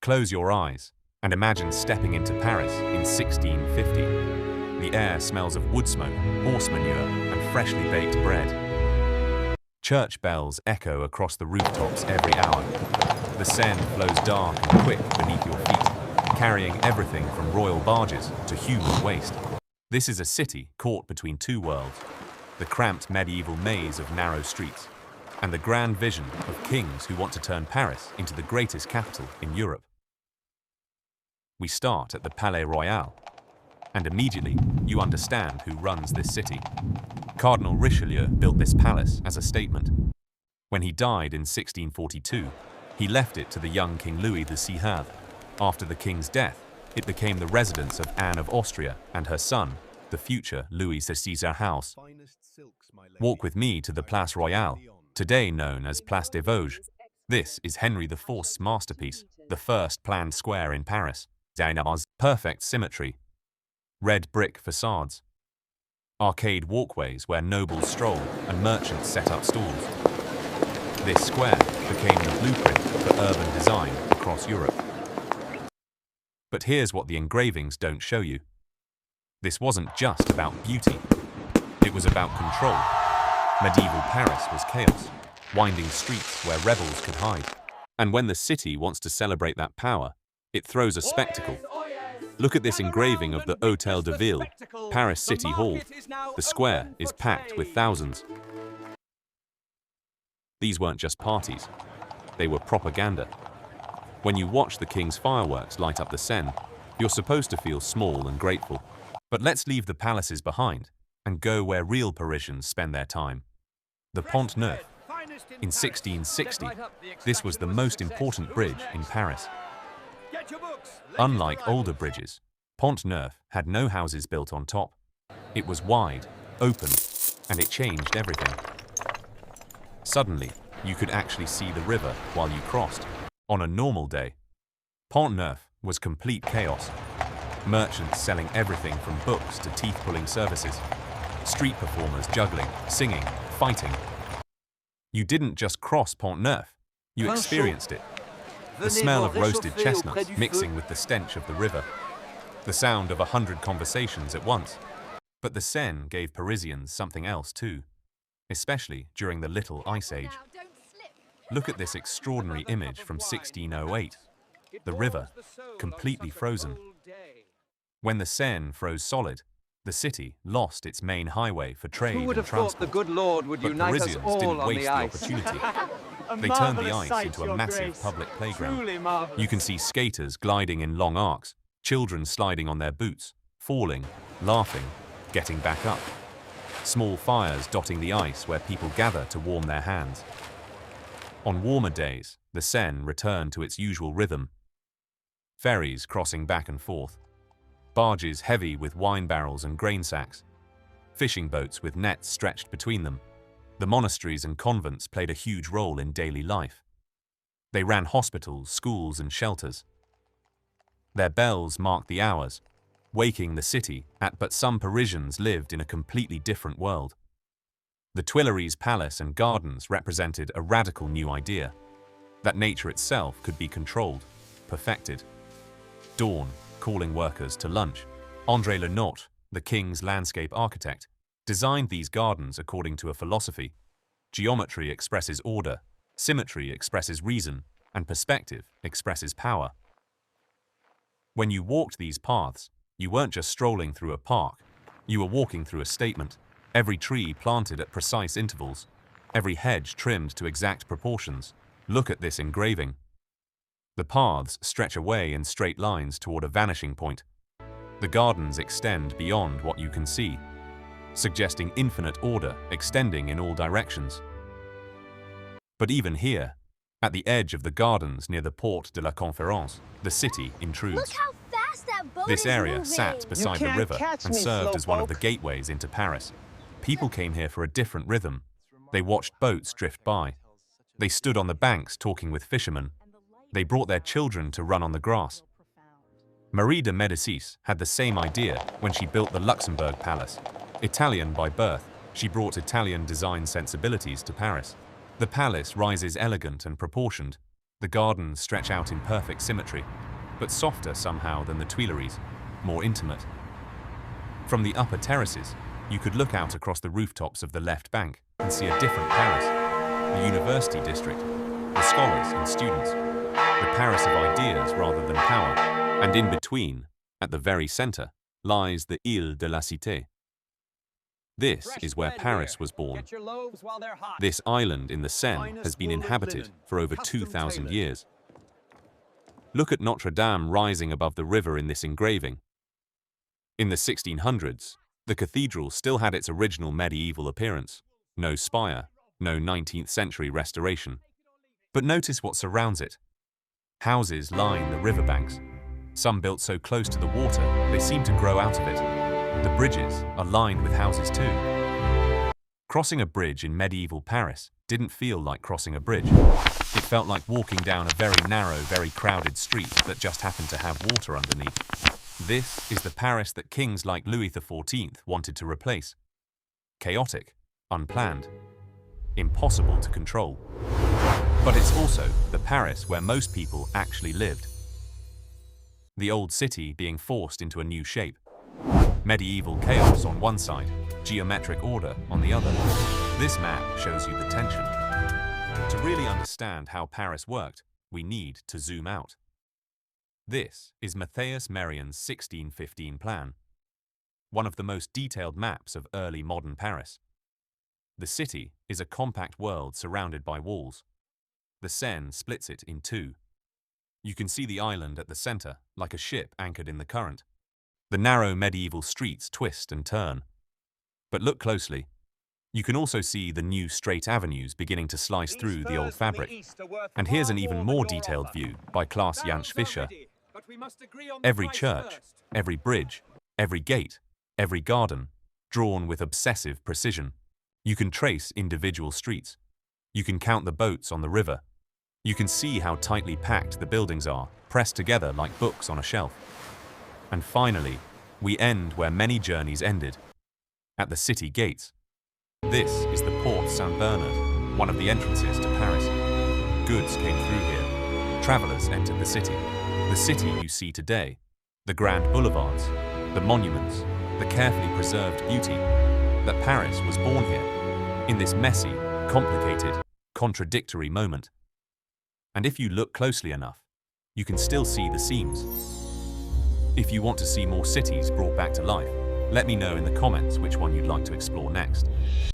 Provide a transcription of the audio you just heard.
Close your eyes and imagine stepping into Paris in 1650. The air smells of wood smoke, horse manure, and freshly baked bread. Church bells echo across the rooftops every hour. The Seine flows dark and quick beneath your feet, carrying everything from royal barges to human waste. This is a city caught between two worlds, the cramped medieval maze of narrow streets, and the grand vision of kings who want to turn Paris into the greatest capital in Europe. We start at the Palais Royal, and immediately you understand who runs this city. Cardinal Richelieu built this palace as a statement. When he died in 1642, he left it to the young King Louis XVI. After the king's death, it became the residence of Anne of Austria and her son, the future Louis XVI house. Walk with me to the Place Royal, today known as Place des Vosges. This is Henry IV's masterpiece, the first planned square in Paris. Perfect symmetry. Red brick facades. Arcade walkways where nobles stroll and merchants set up stalls. This square became the blueprint for urban design across Europe. But here's what the engravings don't show you. This wasn't just about beauty. It was about control. Medieval Paris was chaos, winding streets where rebels could hide. And when the city wants to celebrate that power, it throws a spectacle. Look at this engraving of the Hôtel de Ville, Paris City Hall. The square is packed with thousands. These weren't just parties, they were propaganda. When you watch the king's fireworks light up the Seine, you're supposed to feel small and grateful. But let's leave the palaces behind and go where real Parisians spend their time. The Pont Neuf. In 1660, this was the most important bridge in Paris. Unlike older bridges, Pont Neuf had no houses built on top. It was wide, open, and it changed everything. Suddenly, you could actually see the river while you crossed. On a normal day, Pont Neuf was complete chaos. Merchants selling everything from books to teeth-pulling services. Street performers juggling, singing, fighting. You didn't just cross Pont Neuf, you experienced it. The smell of roasted chestnuts mixing with the stench of the river. The sound of 100 conversations at once. But the Seine gave Parisians something else too, especially during the Little Ice Age. Look at this extraordinary image from 1608. The river, completely frozen. When the Seine froze solid, the city lost its main highway for trade and transport. The good Lord would but unite us Parisians all didn't on waste the the ice. opportunity. They turned the ice into a massive public playground. You can see skaters gliding in long arcs, children sliding on their boots, falling, laughing, getting back up. Small fires dotting the ice where people gather to warm their hands. On warmer days, the Seine returned to its usual rhythm. Ferries crossing back and forth. Barges heavy with wine barrels and grain sacks. Fishing boats with nets stretched between them. The monasteries and convents played a huge role in daily life. They ran hospitals, schools, and shelters. Their bells marked the hours, waking the city but some Parisians lived in a completely different world. The Tuileries Palace and gardens represented a radical new idea, that nature itself could be controlled, perfected. Dawn, calling workers to lunch. André Le Nôtre, the king's landscape architect, designed these gardens according to a philosophy. Geometry expresses order, symmetry expresses reason, and perspective expresses power. When you walked these paths, you weren't just strolling through a park, you were walking through a statement. Every tree planted at precise intervals, every hedge trimmed to exact proportions. Look at this engraving. The paths stretch away in straight lines toward a vanishing point. The gardens extend beyond what you can see, suggesting infinite order extending in all directions. But even here, at the edge of the gardens near the Porte de la Conférence, the city intrudes. Look how fast that boat This is area moving. sat beside the can't river catch and me, served as one of the slowpoke. gateways into Paris. People came here for a different rhythm. They watched boats drift by. They stood on the banks talking with fishermen. They brought their children to run on the grass. Marie de Médicis had the same idea when she built the Luxembourg Palace. Italian by birth, she brought Italian design sensibilities to Paris. The palace rises elegant and proportioned. The gardens stretch out in perfect symmetry, but softer somehow than the Tuileries, more intimate. From the upper terraces, you could look out across the rooftops of the left bank and see a different Paris, the university district, the scholars and students, the Paris of ideas rather than power, and in between, at the very center, lies the Île de la Cité. This is where Paris was born. This island in the Seine has been inhabited for over 2,000 years. Look at Notre Dame rising above the river in this engraving. In the 1600s, the cathedral still had its original medieval appearance. No spire, no 19th century restoration. But notice what surrounds it. Houses line the riverbanks. Some built so close to the water, they seem to grow out of it. The bridges are lined with houses too. Crossing a bridge in medieval Paris didn't feel like crossing a bridge. It felt like walking down a very narrow, very crowded street that just happened to have water underneath. This is the Paris that kings like Louis XIV wanted to replace. Chaotic, unplanned, impossible to control. But it's also the Paris where most people actually lived. The old city being forced into a new shape. Medieval chaos on one side, geometric order on the other. This map shows you the tension. To really understand how Paris worked, we need to zoom out. This is Matthias Merian's 1615 plan, one of the most detailed maps of early modern Paris. The city is a compact world surrounded by walls. The Seine splits it in two. You can see the island at the center, like a ship anchored in the current. The narrow medieval streets twist and turn. But look closely. You can also see the new straight avenues beginning to slice through the old fabric. And here's an even more detailed view by Klaus Jansch Fischer. Every church, every bridge, every gate, every garden, drawn with obsessive precision. You can trace individual streets. You can count the boats on the river. You can see how tightly packed the buildings are, pressed together like books on a shelf. And finally, we end where many journeys ended, at the city gates. This is the Porte Saint-Bernard, one of the entrances to Paris. Goods came through here. Travelers entered the city you see today, the grand boulevards, the monuments, the carefully preserved beauty, that Paris was born here, in this messy, complicated, contradictory moment. And if you look closely enough, you can still see the seams. If you want to see more cities brought back to life, let me know in the comments which one you'd like to explore next.